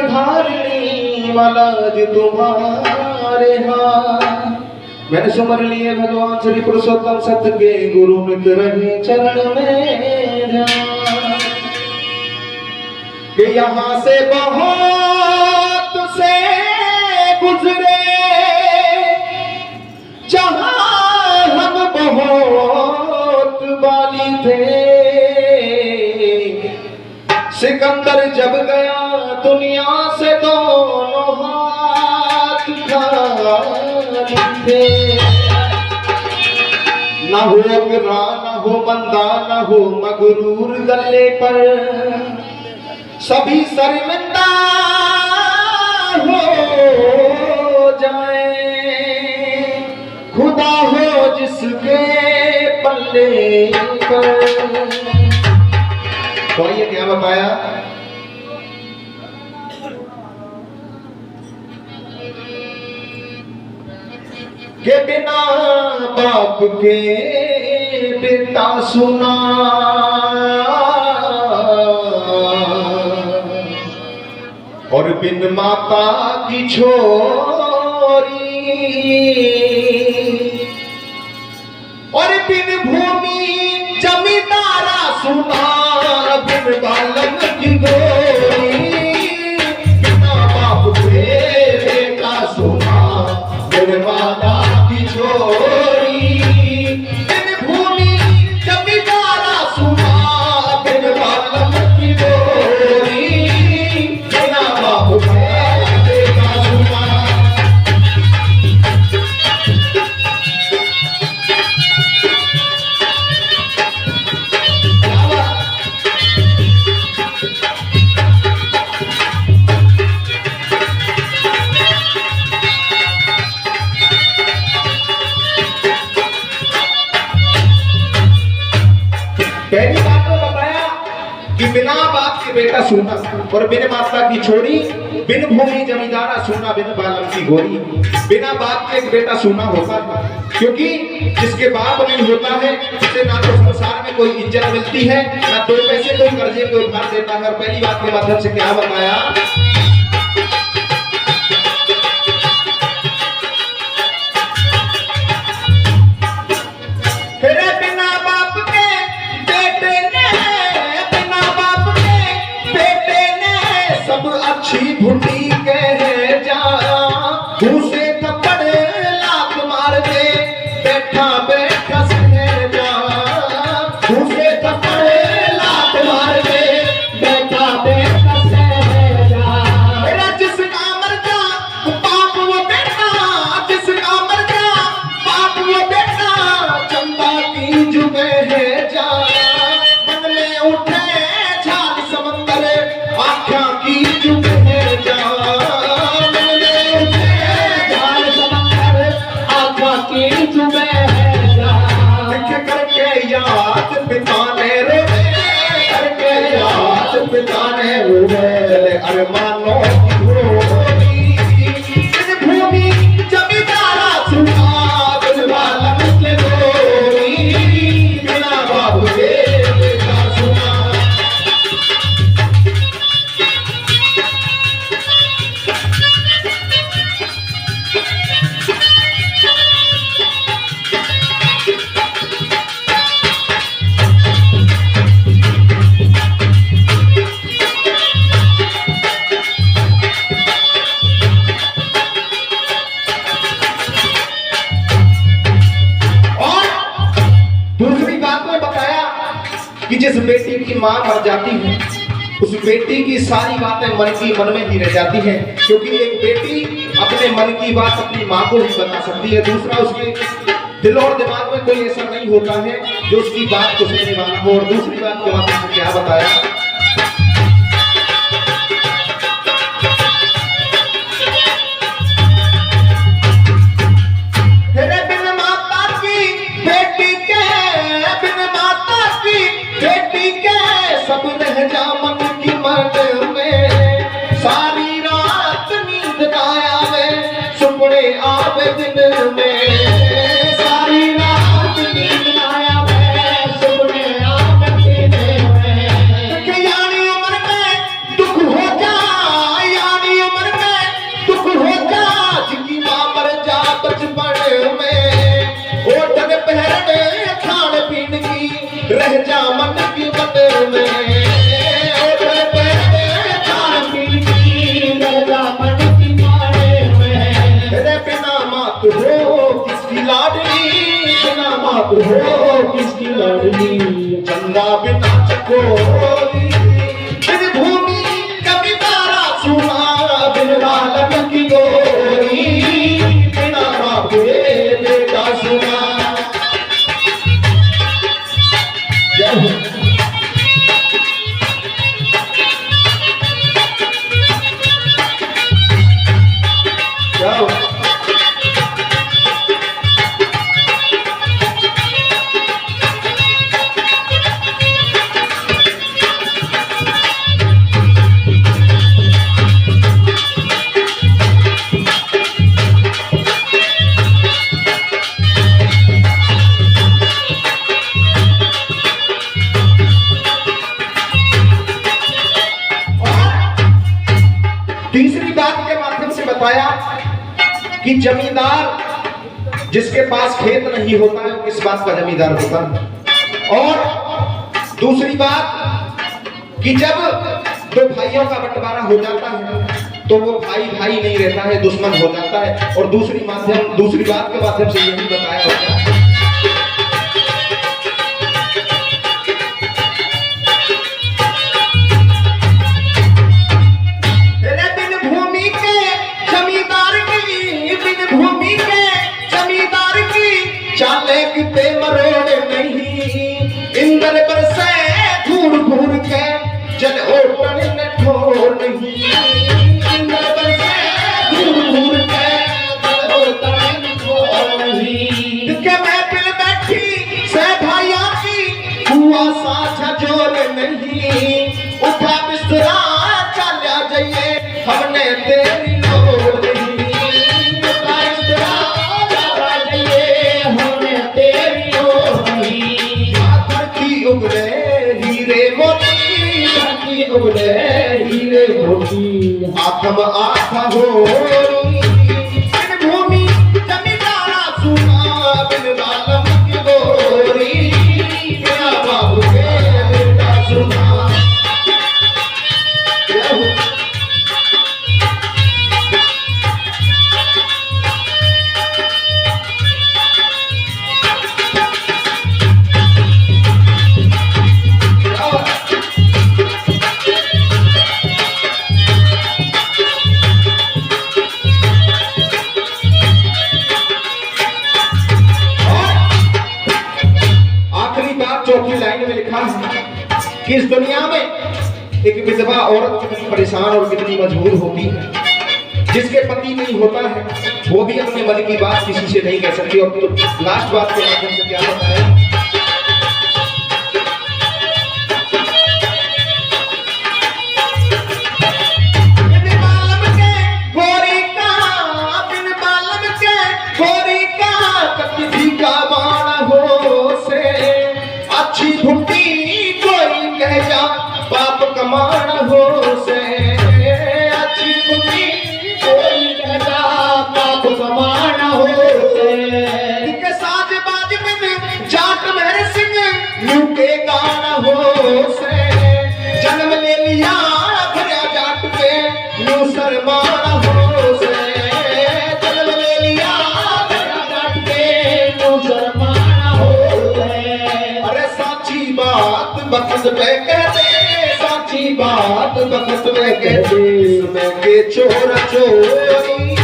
धारणी मलाज तुम्हारे हाथ। मैंने सुमर लिए भगवान श्री पुरुषोत्तम सत्य के गुरु मित्र रहे चरण में ध्यान। कि यहाँ से बहुत से गुजरे जहां हम बहुत बाली थे। सिकंदर जब गया दुनिया से दोनों हाथ खाली थे। न हो गिरा न हो बंदा न हो मगरूर गले पर, सभी शर्मिंदा हो जाए। खुदा हो जिसके पल्ले पर। तो ये क्या बताया कि बिना बाप के बेटा सुना, और बिन माता की छोरी, और बिन भूमि जमींदारा सुना, बिन बालक की गोरी। बिना बाप के बेटा सुना, बिन माता की छोरी, बिन भूमि जमींदारा सुना, बिन बालक की गोरी। बिना बाप के बेटा सुना। पहली बात तो बताया कि बिना बाप के बेटा सोना, और बिन माता की छोरी, बिन भूमि जमींदारा सोना, बिन बालक की गोरी। बिना बाप के एक बेटा सोना होता है, क्योंकि जिसके बाप नहीं होता है उसे ना तो संसार में कोई इज्जत मिलती है, ना दो पैसे कोई कर्जे को उधार देता है। और पहली बात के माध्यम से क्या बताया अच्छी भुटी कह जा, दूसरे थप्पड़ लात मार दे, बैठा बैठा सह जा। दूसरे थप्पड़ लात मार दे, बैठा बैठा सह जा। मेरा जिसका मर जा बाप वो बेटा, जिसका मर जा बाप वो बेटा, चंदा की जुबे है जा। मन में उठे झाल समंदर, आँखों की जुबे याद पिताने रोवे, करके याद पिताने रोवे। अरमानों की भूमि, बिन भूमि जमींदारा सुना, बिन बालक के गोरी। बिना बाप के बेटा सुना। कि जिस बेटी की मां मर जाती है, उस बेटी की सारी बातें मन की मन में ही रह जाती हैं, क्योंकि एक बेटी अपने मन की बात अपनी मां को ही बता सकती है। दूसरा, उसके दिल और दिमाग में कोई ऐसा नहीं होता है जो उसकी बात को सुनने वाला हो। और दूसरी बात के माध्यम से क्या बताया सब रह जा मन की मन में, सारी रात नींद ना आवे, सुपने आवे दिन में। सारी रात नींद ना आवे, सुपने आवे दिन में। यानी उम्र में दुख हो जा, यानी हो किसकी लाडली, चंदा बिना चकोरी, बिन भूमि कभी तारा सुना, बिन बालक की गोरी, बिना बाप के बेटा सुना। जय हो। जाओ। तीसरी बात के माध्यम से बताया कि जमींदार जिसके पास खेत नहीं होता है वो किस बात का जमींदार होता है। और दूसरी बात कि जब दो भाइयों का बंटवारा हो जाता है तो वो भाई भाई नहीं रहता है, दुश्मन हो जाता है। और दूसरी बात के माध्यम से यही बताया होता है चाले किते मरोड़े नहीं, इंद्र बरसे घूर घूर के जल ओटन न ठोर नहीं, इंद्र बरसे घूर घूर के जल ओटन न ठोर नहीं। के महफिल बैठी से भाइयों की हुआ साझा जोर नहीं, उठा बिस्तरा चला जाइए हमने तेरी लोड़ नहीं, उगले हीरे मोती, उगले हीरे मोती, आत्म आत्मा हो बिन भूमि जमींदारा सुना, बिन बालम की गोरी, बिना बाबू के बेटा सुना। चौथी लाइन में लिखा है कि इस दुनिया में एक विधवा औरत कितनी परेशान और कितनी मजबूर होती है। जिसके पति नहीं होता है वो भी अपने मन की बात किसी से नहीं कह सकती। और तो लास्ट बात के माध्यम से क्या बताया, अच्छी भुट्टी कोई कह जा पाप कमाना हो से, अच्छी भुट्टी कोई कह जा पाप कमाना हो से। के साथ बाज में जाट मेरे सिंह न्यू के गाना हो से, जन्म ले लिया भरा जाट पे न्यू शर्माना हो से, जन्म ले लिया भरा जाट पे न्यू शर्माना हो से। बात बखत में कहते, साची बात बखत में कहते, सुन के चोर चोरी